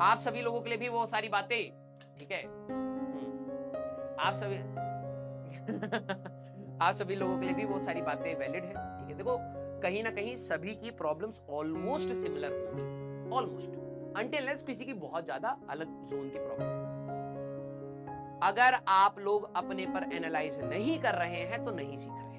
आप सभी लोगों के लिए भी वो सारी बातें, ठीक है, आप सभी आप सभी लोगों के लिए भी वो सारी बातें वैलिड है, ठीक है। देखो कहीं ना कहीं सभी की प्रॉब्लम्स ऑलमोस्ट सिमिलर होंगी, ऑलमोस्ट, अनटिल अनलेस किसी की बहुत ज्यादा अलग जोन की प्रॉब्लम। अगर आप लोग अपने पर एनालाइज नहीं कर रहे हैं तो नहीं सीख रहे हैं।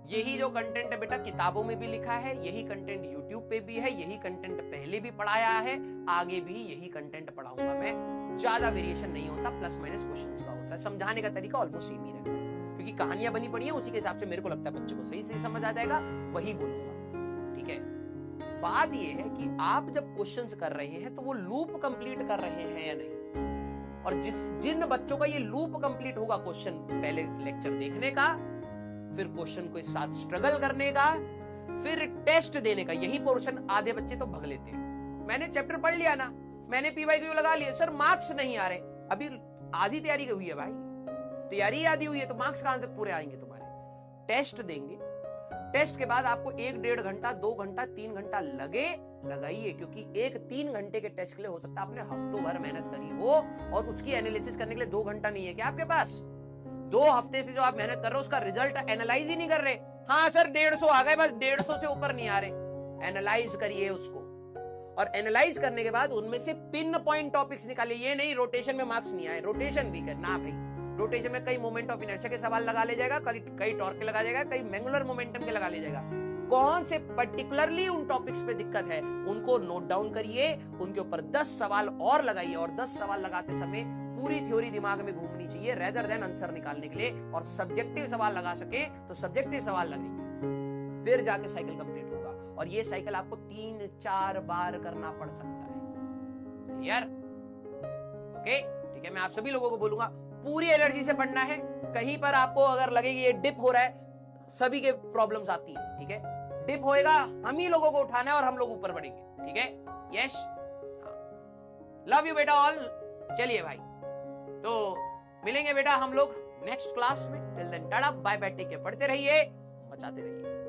यही जो कंटेंट है बेटा किताबों में भी लिखा है, यही कंटेंट यूट्यूब पे भी है, यही कंटेंट पहले भी पढ़ाया है, आगे भी यही कंटेंट पढ़ाऊंगा मैं। ज्यादा वेरिएशन नहीं होता, प्लस माइनस क्वेश्चंस का होता है, समझाने का तरीका ऑलमोस्ट सेम ही रहता है, क्योंकि कहानियां बनी पड़ी है, उसी के हिसाब से मेरे को लगता है बच्चे को सही से समझ आ जाएगा, वही बोलूंगा, ठीक है। बात यह है कि आप जब क्वेश्चंस कर रहे हैं तो वो लूप कंप्लीट कर रहे हैं या नहीं, और जिन बच्चों का ये लूप कंप्लीट होगा, क्वेश्चन पहले लेक्चर देखने का, फिर क्वेश्चन को इस साथ स्ट्रगल करने का, फिर टेस्ट देने का, यही पोर्शन आधे बच्चे तो भग लेते हैं। मैंने चैप्टर पढ़ लिया ना, मैंने पीवाईक्यू लगा लिया, सर मार्क्स नहीं आ रहे, अभी आधी तैयारी हुई है भाई, तैयारी आधी हुई है तो मार्क्स कहां से पूरे आएंगे तुम्हारे। टेस्ट देंगे, टेस्ट के बाद आपको 1-1.5 घंटा, 2 घंटा, 3 घंटा लगाइए, क्योंकि एक 3 घंटे के टेस्ट के लिए हो सकता है आपने हफ्तों भर मेहनत करी हो, और उसकी एनालिसिस करने के लिए 2 घंटा नहीं है क्या आपके पास? 2 हफ्ते से जो आप मेहनत कर रहे हो उसका रिजल्ट एनालाइज ही नहीं कर रहे। हाँ सर 150 आ गए, बस 150 से ऊपर नहीं आ रहे। एनालाइज करिए उसको, और एनालाइज करने के बाद उनमें से पिन पॉइंट टॉपिक्स निकालिए। ये नहीं रोटेशन में मार्क्स नहीं आए, रोटेशन भी करना भाई, रोटेशन में कई मोमेंट ऑफ इनर्शिया के सवाल लगा ले जाएगा, कई टॉर्क के लगा जाएगा, कई एंगुलर मोमेंटम के लगा ले जाएगा। कौन से पर्टिकुलरली उन टॉपिक्स पे दिक्कत है उनको नोट डाउन करिए, उनके ऊपर 10 सवाल और लगाइए, और 10 सवाल लगाते समय पूरी थ्योरी दिमाग में घूमनी चाहिए रेदर देन आंसर निकालने के लिए, और सब्जेक्टिव सवाल लगा सके तो सब्जेक्टिव सवाल लगाइए, फिर जाके साइकिल कंप्लीट होगा। और ये साइकिल आपको 3-4 बार करना पड़ सकता है, क्लियर? ओके, ठीक है। मैं आप सभी लोगों को बोलूंगा पूरी एनर्जी से पढ़ना है। कहीं पर आपको अगर लगे कि ये डिप हो रहा है, सभी के प्रॉब्लम्स आती हैं, ठीक है, डिप होएगा, हम ही लोगों को उठाना है और हम लोग ऊपर बढ़ेंगे, ठीक है, यस। लव यू बेटा ऑल। चलिए भाई, तो मिलेंगे बेटा हम लोग नेक्स्ट क्लास में। Till then tata bye bye, take care, पढ़ते रहिए, मचाते रहिए।